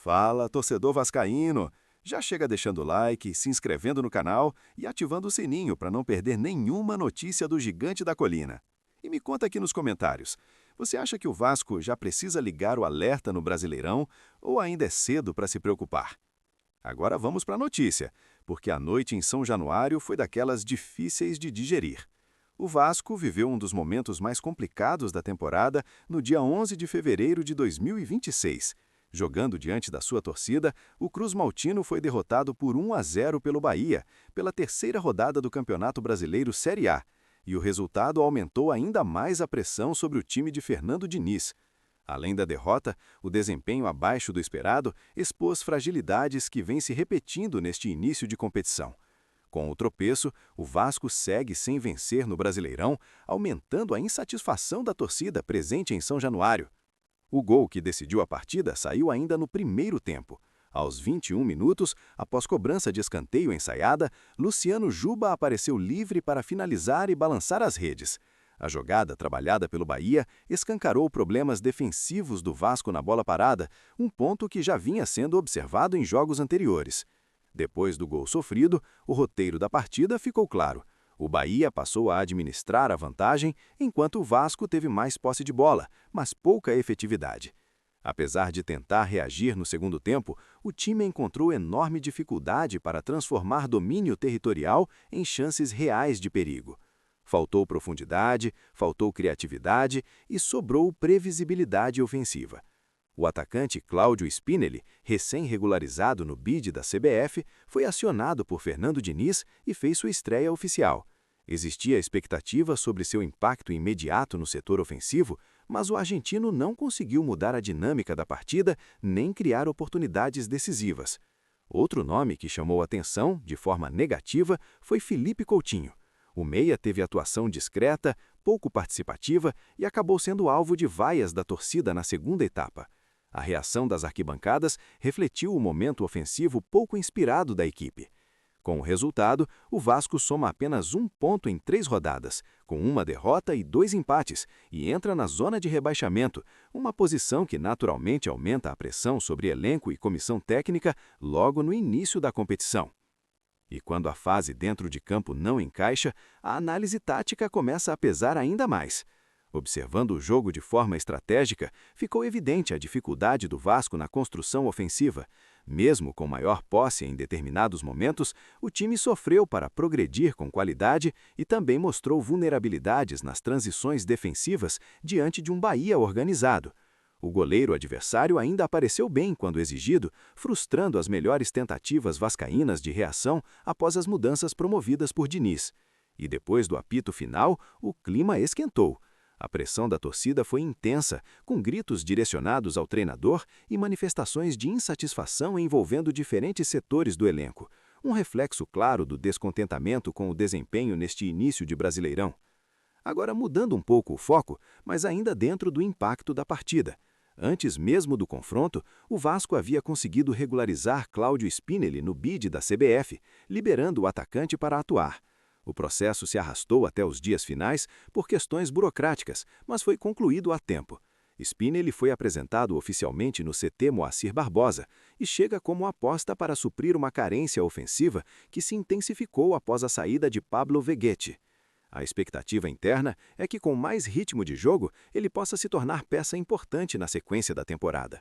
Fala, torcedor vascaíno! Já chega deixando o like, se inscrevendo no canal e ativando o sininho para não perder nenhuma notícia do Gigante da Colina. E me conta aqui nos comentários, você acha que o Vasco já precisa ligar o alerta no Brasileirão ou ainda é cedo para se preocupar? Agora vamos para a notícia, porque a noite em São Januário foi daquelas difíceis de digerir. O Vasco viveu um dos momentos mais complicados da temporada no dia 11 de fevereiro de 2026. Jogando diante da sua torcida, o Cruz Maltino foi derrotado por 1-0 pelo Bahia, pela terceira rodada do Campeonato Brasileiro Série A, e o resultado aumentou ainda mais a pressão sobre o time de Fernando Diniz. Além da derrota, o desempenho abaixo do esperado expôs fragilidades que vêm se repetindo neste início de competição. Com o tropeço, o Vasco segue sem vencer no Brasileirão, aumentando a insatisfação da torcida presente em São Januário. O gol que decidiu a partida saiu ainda no primeiro tempo. Aos 21 minutos, após cobrança de escanteio ensaiada, Luciano Juba apareceu livre para finalizar e balançar as redes. A jogada trabalhada pelo Bahia escancarou problemas defensivos do Vasco na bola parada, um ponto que já vinha sendo observado em jogos anteriores. Depois do gol sofrido, o roteiro da partida ficou claro. O Bahia passou a administrar a vantagem, enquanto o Vasco teve mais posse de bola, mas pouca efetividade. Apesar de tentar reagir no segundo tempo, o time encontrou enorme dificuldade para transformar domínio territorial em chances reais de perigo. Faltou profundidade, faltou criatividade e sobrou previsibilidade ofensiva. O atacante Cláudio Spinelli, recém-regularizado no bid da CBF, foi acionado por Fernando Diniz e fez sua estreia oficial. Existia expectativa sobre seu impacto imediato no setor ofensivo, mas o argentino não conseguiu mudar a dinâmica da partida nem criar oportunidades decisivas. Outro nome que chamou atenção, de forma negativa, foi Felipe Coutinho. O meia teve atuação discreta, pouco participativa e acabou sendo alvo de vaias da torcida na segunda etapa. A reação das arquibancadas refletiu o momento ofensivo pouco inspirado da equipe. Com o resultado, o Vasco soma apenas 1 ponto em 3 rodadas, com 1 derrota e 2 empates, e entra na zona de rebaixamento, uma posição que naturalmente aumenta a pressão sobre elenco e comissão técnica logo no início da competição. E quando a fase dentro de campo não encaixa, a análise tática começa a pesar ainda mais. Observando o jogo de forma estratégica, ficou evidente a dificuldade do Vasco na construção ofensiva. Mesmo com maior posse em determinados momentos, o time sofreu para progredir com qualidade e também mostrou vulnerabilidades nas transições defensivas diante de um Bahia organizado. O goleiro adversário ainda apareceu bem quando exigido, frustrando as melhores tentativas vascaínas de reação após as mudanças promovidas por Diniz. E depois do apito final, o clima esquentou. A pressão da torcida foi intensa, com gritos direcionados ao treinador e manifestações de insatisfação envolvendo diferentes setores do elenco, um reflexo claro do descontentamento com o desempenho neste início de Brasileirão. Agora mudando um pouco o foco, mas ainda dentro do impacto da partida. Antes mesmo do confronto, o Vasco havia conseguido regularizar Cláudio Spinelli no bid da CBF, liberando o atacante para atuar. O processo se arrastou até os dias finais por questões burocráticas, mas foi concluído a tempo. Spinelli foi apresentado oficialmente no CT Moacir Barbosa e chega como aposta para suprir uma carência ofensiva que se intensificou após a saída de Pablo Veguete. A expectativa interna é que, com mais ritmo de jogo, ele possa se tornar peça importante na sequência da temporada.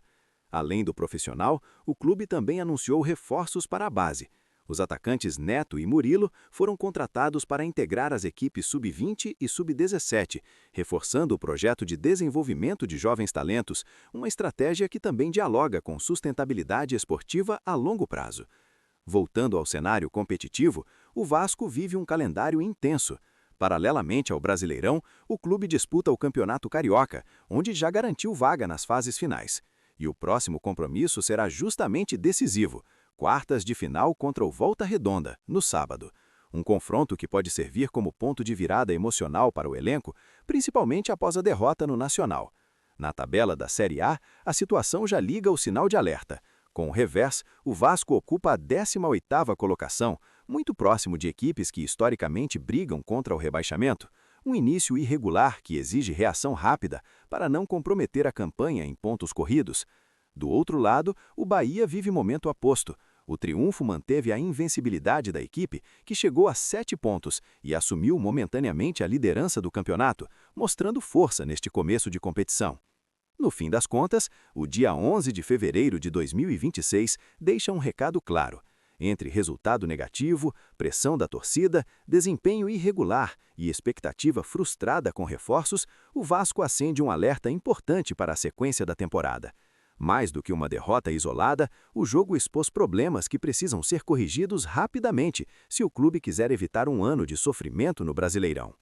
Além do profissional, o clube também anunciou reforços para a base. Os atacantes Neto e Murilo foram contratados para integrar as equipes Sub-20 e Sub-17, reforçando o projeto de desenvolvimento de jovens talentos, uma estratégia que também dialoga com sustentabilidade esportiva a longo prazo. Voltando ao cenário competitivo, o Vasco vive um calendário intenso. Paralelamente ao Brasileirão, o clube disputa o Campeonato Carioca, onde já garantiu vaga nas fases finais. E o próximo compromisso será justamente decisivo: quartas de final contra o Volta Redonda, no sábado. Um confronto que pode servir como ponto de virada emocional para o elenco, principalmente após a derrota no Nacional. Na tabela da Série A, a situação já liga o sinal de alerta. Com o revés, o Vasco ocupa a 18ª colocação, muito próximo de equipes que historicamente brigam contra o rebaixamento. Um início irregular que exige reação rápida para não comprometer a campanha em pontos corridos. Do outro lado, o Bahia vive momento aposto. O triunfo manteve a invencibilidade da equipe, que chegou a 7 pontos e assumiu momentaneamente a liderança do campeonato, mostrando força neste começo de competição. No fim das contas, o dia 11 de fevereiro de 2026 deixa um recado claro. Entre resultado negativo, pressão da torcida, desempenho irregular e expectativa frustrada com reforços, o Vasco acende um alerta importante para a sequência da temporada. Mais do que uma derrota isolada, o jogo expôs problemas que precisam ser corrigidos rapidamente se o clube quiser evitar um ano de sofrimento no Brasileirão.